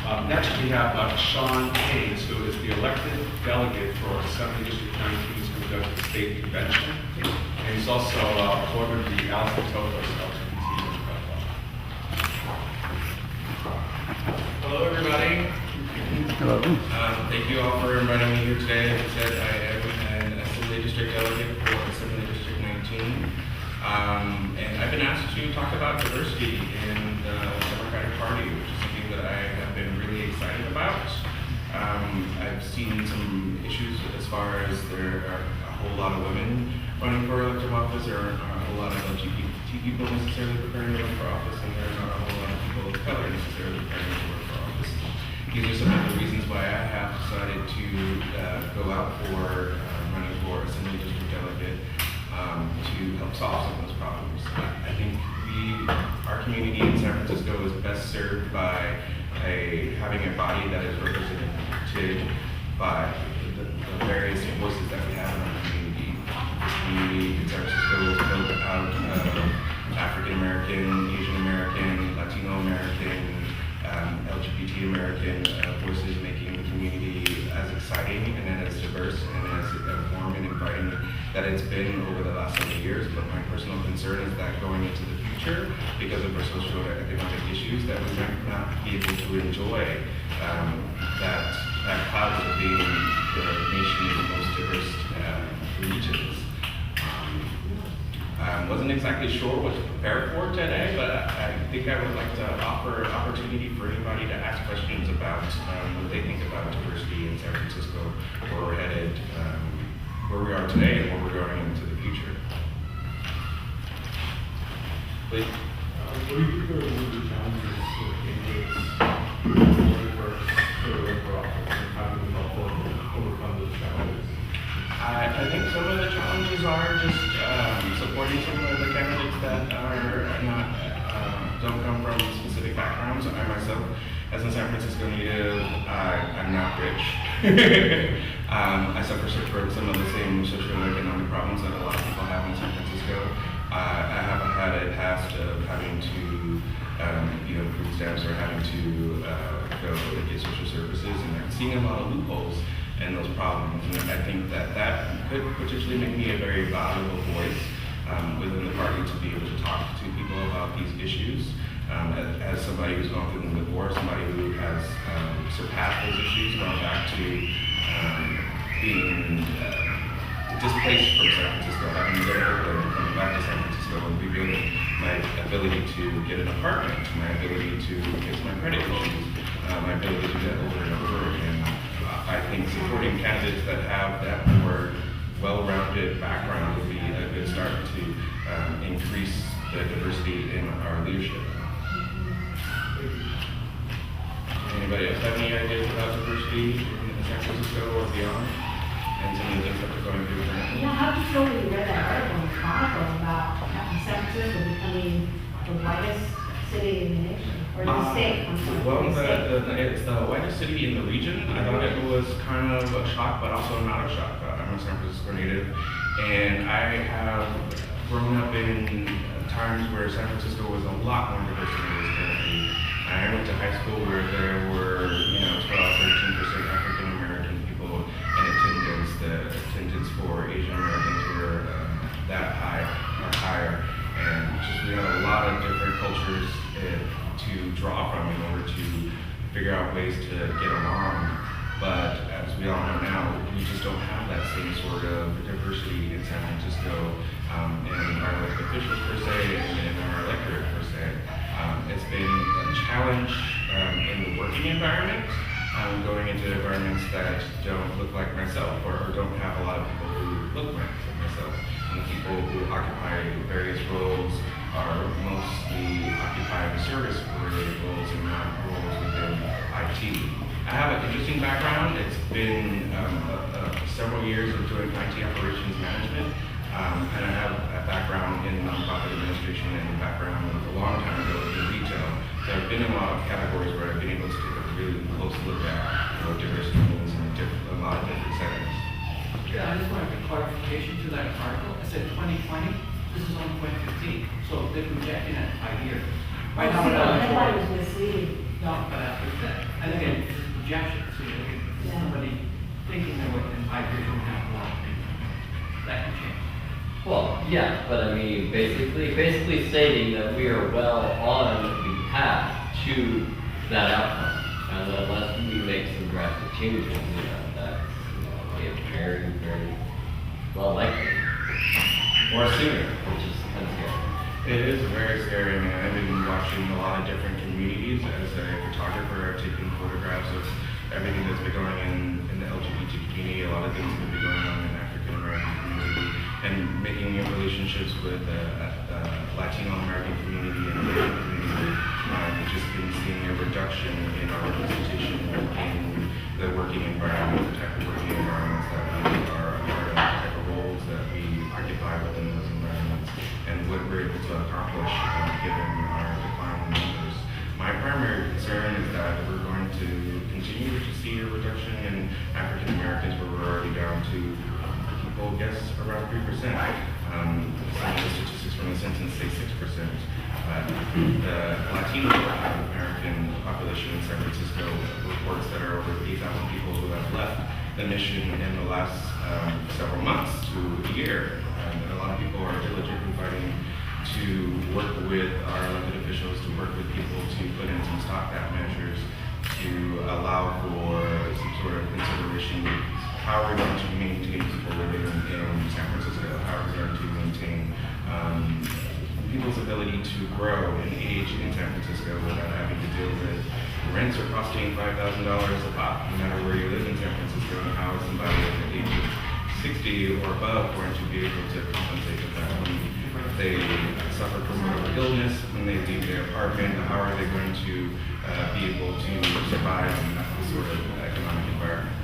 Next, we have Shaun Haines, who is the elected delegate for Assembly District 19, who's going to go to the state convention. And he's also board of the Alpha Totos LGBT. Hello, everybody. Hello. Thank you all for inviting me here today. As I said, I am an Assembly District delegate for Assembly District 19. And I've been asked to talk about diversity in the Democratic Party, which is something that I have been really excited about. I've seen some issues as far as there are a whole lot of women running for elective office. There aren't a whole lot of LGBT people necessarily preparing to run for office, and there are not a whole lot of people of color necessarily preparing to run for office. These are some of the reasons why I have decided to go out for running for Assembly District Delegate to help solve some of those problems. I think our community in San Francisco is best served by having a body that is represented by the various voices that we have in our community. This community in San Francisco is built out of African American, Asian American, Latino American, LGBT American voices, making the community as exciting and as diverse and as warm and inviting that it's been over the last several years. But my personal concern is that going into the future, because of our social and economic issues, that we might not be able to enjoy that cloud of being the nation's most diverse regions. I wasn't exactly sure what to prepare for today, but I think I would like to offer an opportunity for anybody to ask questions about what they think about diversity in San Francisco, where we're headed, where we are today, and where we're going into the future. Please. What do you think are one of the challenges for candidates for office, and how do we help them overcome those challenges? I think some of the challenges are just supporting some of the candidates that are not don't come from specific backgrounds. I myself, as a San Francisco native, I'm not rich. I suffer from some of the same socioeconomic problems that a lot of people have in San Francisco. I haven't had a past of having to, food stamps or having to go and get social services, and I'm seeing a lot of loopholes and those problems. And I think that could potentially make me a very valuable voice within the party to be able to talk to people about these issues. As somebody who's gone through them before, somebody who has surpassed those issues, gone back to being displaced from San Francisco, having lived there and coming back to San Francisco and rebuilding my ability to get an apartment, my ability to fix my credit issues, my ability to do that over and over again. I think supporting candidates that have that more well-rounded background would be a good start to increase the diversity in our leadership. Anybody else have any ideas about diversity in San Francisco or beyond? And some of the things that we're going through currently? Yeah, how did you feel when you read that article in the Chronicle about San Francisco becoming the whitest city in the nation? Or the state? Well, it's the whitest city in the region. I thought it was kind of a shock, but also not a shock. I'm a San Francisco native, and I have grown up in times where San Francisco was a lot more diverse than it is currently. I went to high school where there were, 12, 13% African American people in attendance. The attendance for Asian Americans were that high or higher, and we had a lot of different cultures to draw from in order to figure out ways to get along. But as we all know now, we just don't have that same sort of diversity in San Francisco in our elected officials per se and in our electorate per se. It's been a challenge in the working environment, going into environments that don't look like myself or don't have a lot of people who look like myself. And the people who occupy various roles are mostly occupying service-related roles and not roles within IT. I have an interesting background. It's been several years of doing IT operations management, and I have a background in nonprofit administration and a background a long time ago in retail. So I've been in a lot of categories where I've been able to take a really close look at what diversity means in a lot of different settings. Yeah, I just wanted a clarification to that article. It said 2020. This is on 2015, so they're projecting at 5 years. Right now, everybody was misleading. no, but I I think it's projections, you know, Yeah. somebody thinking that in 5 years we're gonna have more. That can change. Well, yeah, but I mean, basically stating that we are well on the path to that outcome. And unless we make some drastic changes, that's, a very, very well likely. Or sooner, which is kind of scary. It is very scary. I mean, I've been watching a lot of different communities as a photographer. I've taken photographs of everything that's been going in the LGBT community, a lot of things that have been going on in the African American community, and making new relationships with the Latino American community and the Asian community. We've just been seeing a reduction in our representation in the working environment, the type of working environments that we are a part of, the type of roles that we occupy within those environments, and what we're able to accomplish given our declining numbers. My primary concern is that we're going to continue to see a reduction in African Americans, where we're already down to, people guess, around 3%. Some of the statistics from the census say 6%. The Latino American population in San Francisco reports that are over 8,000 people who have left the mission in the last several months to a year. And a lot of people are diligently fighting to work with our elected officials, to work with people to put in some stopgap measures to allow for some sort of consideration. How are we going to maintain people living in San Francisco? How are we going to maintain people's ability to grow and age in San Francisco without having to deal with rents are costing $5,000 a pop, no matter where you live in San Francisco, and how is somebody at the age of 60 or above going to be able to compensate with that when they suffer from whatever illness, when they leave their apartment, how are they going to be able to survive in that sort of economic environment?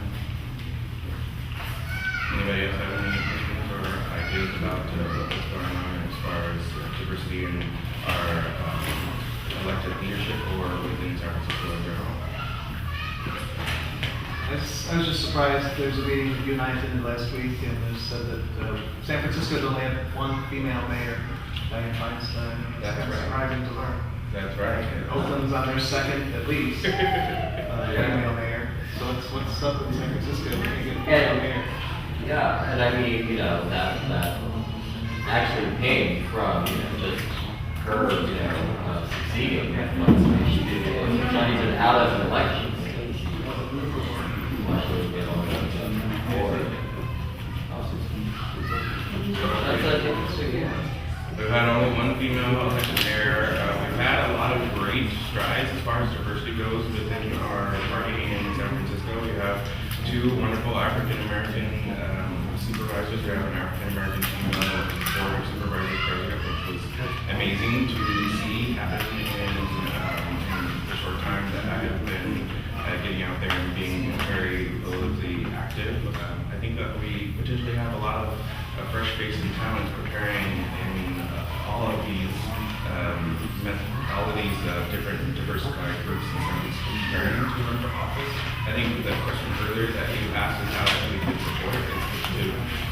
Anybody else have any questions or ideas about what's going on as far as diversity in our elected leadership or within San Francisco in general? I was just surprised. There's a meeting that you and I attended last week, and it said that San Francisco's only had one female mayor, Diane Feinstein. It's That's kind of right. surprising to learn. That's right. Oakland's on their second, at least, female mayor. So what's up in San Francisco? We can't get a female mayor. Yeah, and I mean, that actually came from, just her, succeeding once she did it. She's not even out of an election. That's interesting, yeah. We've had only one female elected mayor. We've had a lot of great strides as far as diversity goes within our party in San Francisco. We have two wonderful African American supervisors. We have an African American female board of supervisors president, which was amazing to see happen in the short time that I have been getting out there and being very politically active. I think that we potentially have a lot of fresh face and talent preparing in all of these different diversified groups in terms of preparing to run for office. I think the question earlier that you asked is how we can support it is to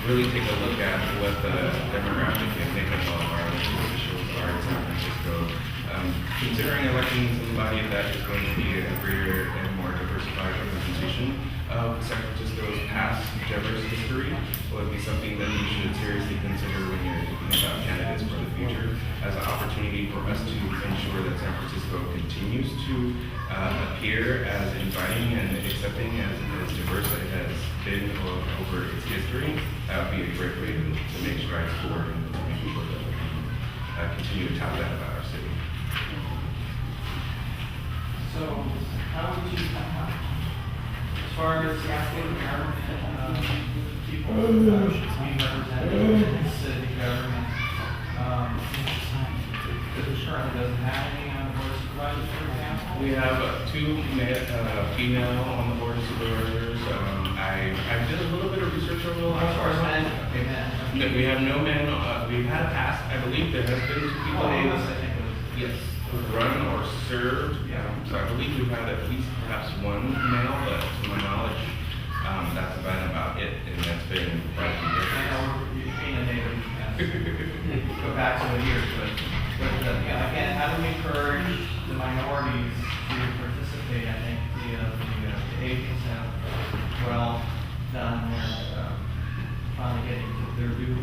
really take a look at what the demographic and makeup of our elected officials are in San Francisco. Considering electing somebody that is going to be a greater and more diversified representation of San Francisco's past diverse history would be something that you should seriously consider when you're thinking about candidates for the future, as an opportunity for us to ensure that San Francisco continues to appear as inviting and accepting as diverse as it has been over its history. That would be a great way to make strides forward and to make sure that we can continue to tout that about our city. So, how would you, as far as the African American people being represented in the city government, the currently doesn't have any on the board of supervisors, for example? We have two female on the board of supervisors. I did a little bit of research over the As last far as while. men, okay, men. No, we have no men. We've had a past. I believe there has been two people. Davis, I think it was. Yes, run or served. Yeah. So I believe we've had at least perhaps one male, but to my knowledge, that's about it, and that's been quite a few I years. know you're being a neighbor, go back to the years, but again, how do we encourage the minorities to participate? I think the do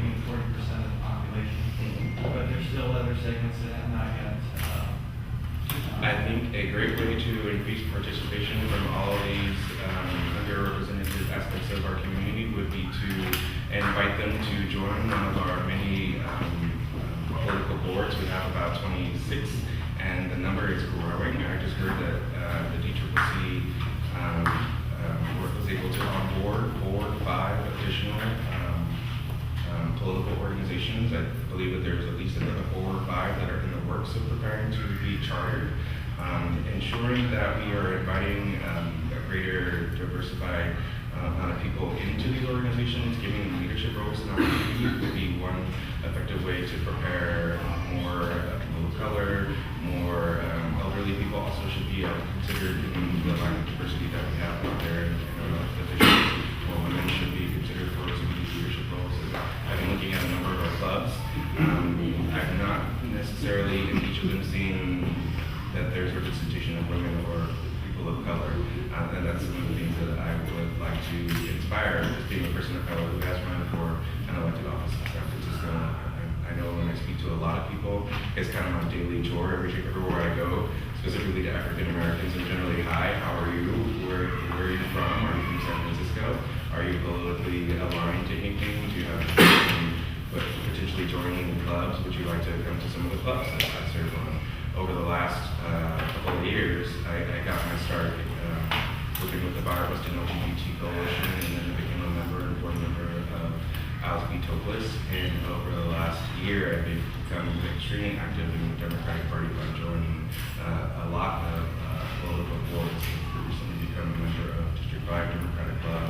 being 40% of the population, but there's still other segments that have not yet. I think a great way to increase participation from all of these underrepresented aspects of our community would be to invite them to join one of our many political boards. We have about 26, and the number is growing. I just heard that the DCCC was able to onboard 4 to 5 additional political organizations. I believe that there's at least another 4 or 5 that are in the works of preparing to be chartered. Ensuring that we are inviting a greater diversified amount of people into these organizations, giving them leadership roles and opportunity would be one effective way to prepare more people of color, more elderly people also should be considered in the line of diversity that we have out there in our elected officials. More women should be considered for some of these leadership roles. I've been looking at a number of our clubs. I've not necessarily in each of them seen that there's representation of women or people of color, and that's some of the things that I would like to inspire as being a person of color who has run for an elected office in San Francisco. I know when I speak to a lot of people, it's kind of my daily chore everywhere I go, specifically to African Americans, and generally, hi, how are you? Where are you from? Are you from San Francisco? Are you politically aligned to anything? Do you have potentially joining clubs? Would you like to come to some of the clubs that I serve on? Over the last couple of years, I got my start working with the Bar Western LGBT Coalition, and then I became a board member of Alice B. Toklas. And over the last year, I've become extremely active in the Democratic Party by joining a lot of political boards. I've recently become a member of District 5 Democratic Club.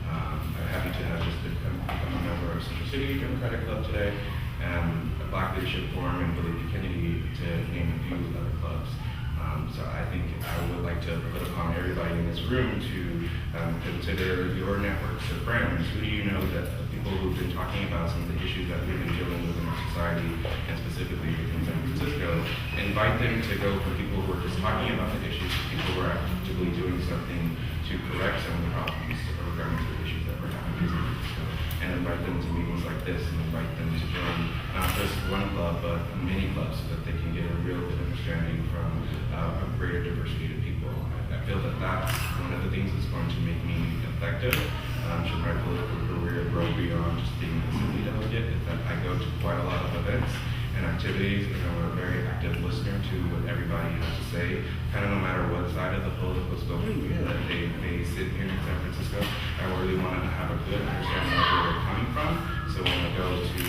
I'm happy to have just become a member of Central City Democratic Club today. A Black Leadership Forum, and Billy B. Kennedy, to name a few other clubs. So I think I would like to put upon everybody in this room to consider your networks of friends. Who do you know that people who've been talking about some of the issues that we've been dealing with in our society, and specifically within San Francisco, invite them to go from people who are just talking about the issues to people who are actively doing something to correct some of the problems regarding to the issues that we're having in San Francisco, and invite them to meetings like this, and invite them to join not just one club, but many clubs, so that they can get a real good understanding from a greater diversity of people. I feel that that's one of the things that's going to make me effective. Should my political career grow beyond just being a city delegate, is that I go to quite a lot of events and activities, and I'm a very active listener to what everybody has to say, kind of no matter what side of the political spectrum that they sit here in San Francisco. I really want to have a good understanding of where they're coming from, so when I go to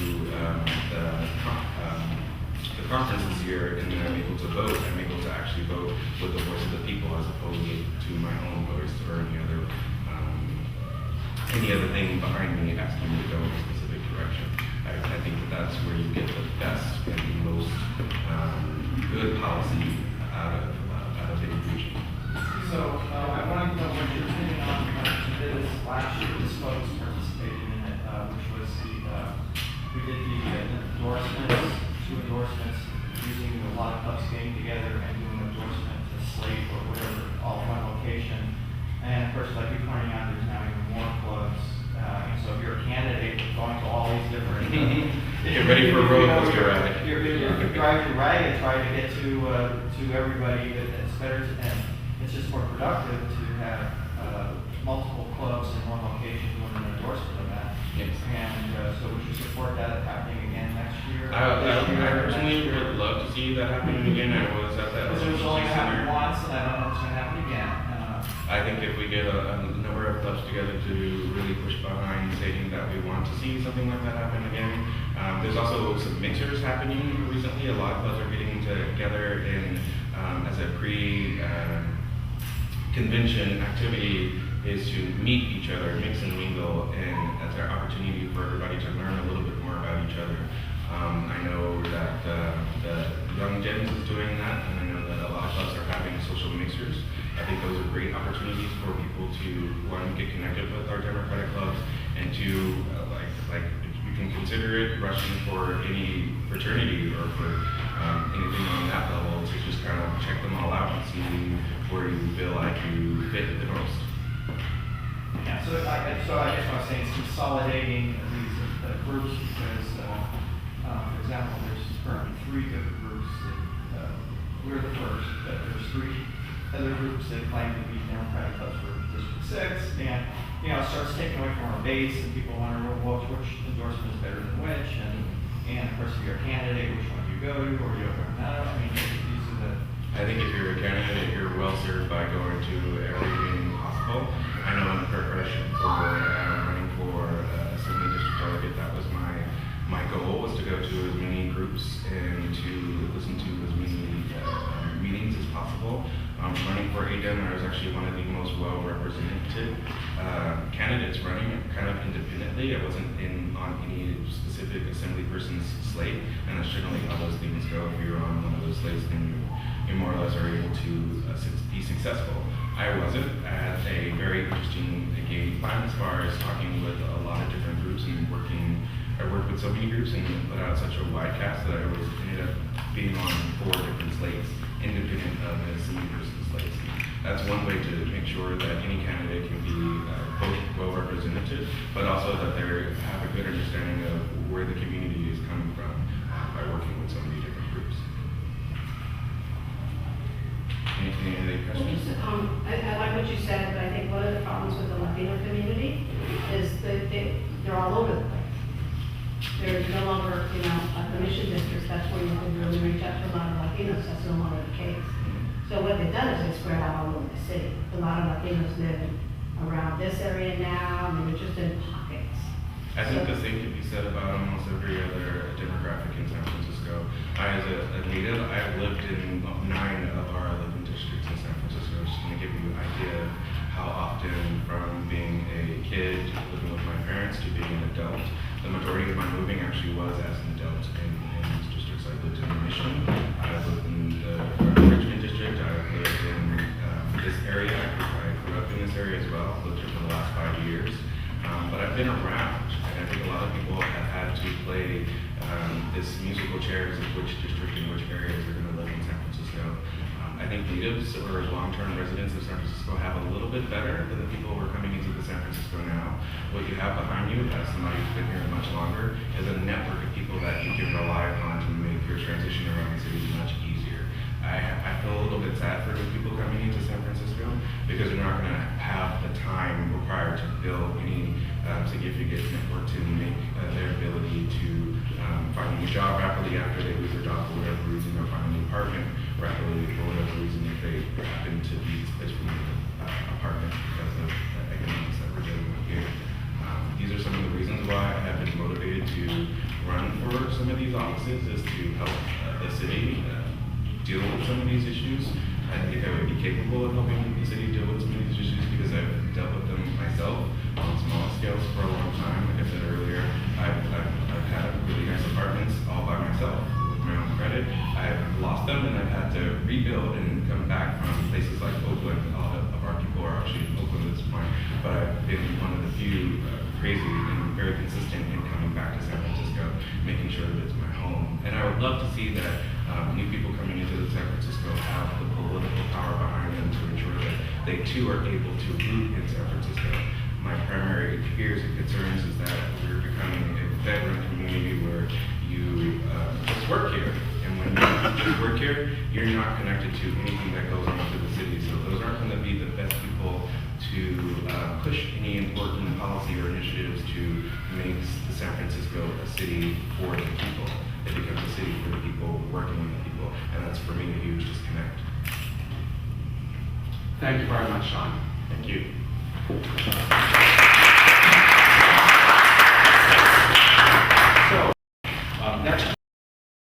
the conferences here and then I'm able to vote, I'm able to actually vote with the voice of the people as opposed to my own voice or any other thing behind me asking me to go in a specific direction. I think that that's where you get the best and the most good policy out of any region. So I wanted to know what your opinion on this last year, this folks participated in it, which was we did the endorsements, 2 endorsements, using a lot of clubs getting together and doing an endorsement to slate or whatever, all in one location. And of course, like you're pointing out, there's now even more clubs. And so if you're a candidate going to all these different, get ready for a roller coaster ride. You're driving your ride and trying to get to everybody. It's better, and it's just more productive to have multiple clubs in one location doing an endorsement of that. Yes. And so would you support that happening again next year? I personally would love to see that happening again. I was at that. Because it was only happened once, and I don't know if it's going to happen again. I think if we get a number of clubs together to really push behind stating that we want to see something like that happen again. There's also some mixers happening recently. A lot of clubs are getting together in as a pre-convention activity is to meet each other, mix and mingle, and that's our opportunity for everybody to learn a little bit more about each other. I know that the Young Gens is doing that, and I know that a lot of clubs are having social mixers. I think those are great opportunities for people to, one, get connected with our Democratic clubs, and two, like you can consider it rushing for any fraternity or for anything on that level to just kind of check them all out and see where you feel like you fit the most. Yeah, so I guess what I'm saying is consolidating these groups because, for example, there's currently 3 different groups that, we're the first, but there's 3 other groups that claim to be Democratic clubs for District 6, and, you know, it starts taking away from our base, and people wonder, well, which endorsement is better than which, and of course, if you're a candidate, which one do you go to, or you don't go to none? I mean, these are the, I think if you're a candidate, you're well served by going to every meeting possible. I know in preparation for running for Assembly District Delegate, that was my goal, was to go to as many groups and to listen to as many meetings as possible. Running for ADEM, I was actually one of the most well-represented candidates running kind of independently. I wasn't on any specific assembly person's slate, and that's generally how those things go. If you're on one of those slates, then you more or less are able to be successful. I wasn't. I had a very interesting game plan as far as talking with a lot of different groups and I worked with so many groups and put out such a wide cast that I ended up being on 4 different slates, independent of the assembly person's slates. That's one way to make sure that any candidate can be both well represented, but also that they have a good understanding of where the community is coming from by working with so many different groups. Any other questions? I like what you said, but I think one of the problems with the Latino community is that they're all over the place. There's no longer, you know, a mission districts, that's where you can really reach out to a lot of Latinos, that's no longer the case. So what they've done is they spread out all over the city. A lot of Latinos live around this area now, I mean, they're just in pockets. I think the same can be said about almost every other demographic in San Francisco. I, as a native, I've lived in 9 of our 11 districts in San Francisco, just to give you an idea of how often from being a kid living with my parents to being an adult. The majority of my moving actually was as an adult in these districts. I lived in Mission, I lived in the Richmond district, I lived in this area, I grew up in this area as well, lived here for the last 5 years. But I've been around, and I think a lot of people have had to play this musical chairs of which district and which areas are going to live in San Francisco. I think natives or long-term residents of San Francisco have a little bit better than the people who are coming into the San Francisco now. What you have behind you, as somebody who's been here much longer, is a network of people that you can rely upon to make your transition around the city much easier. I feel a little bit sad for the people coming into San Francisco because they're not going to have the time required to build any significant network to make their ability to find a new job rapidly after they lose their job for whatever reason, or find a new apartment rapidly for whatever reason if they happen to be displaced from the apartment because of the economics that we're dealing with here. These are some of the reasons why I have been motivated to run for some of these offices, is to help the city deal with some of these issues. I think I would be capable of helping the city deal with some of these issues because I've dealt with them myself on small scales for a long time. Like I said earlier, I've had really nice apartments all by myself with my own credit. I've lost them and I've had to rebuild and come back from places like Oakland. A lot of our people are actually in Oakland at this point, but I've been one of the few crazy and very consistent in coming back to San Francisco, making sure that it's my home. And I would love to see that new people coming into the San Francisco have the political power behind them to ensure that they too are able to root in San Francisco. My primary fears and concerns is that we're becoming a veteran community where you just work here. And when you just work here, you're not connected to anything that goes on through the city. So those aren't going to be the best people to push any important policy or initiatives to make the San Francisco a city for the people. It becomes a city for the people, working with the people, and that's for me a huge disconnect. Thank you very much, Shaun. Thank you.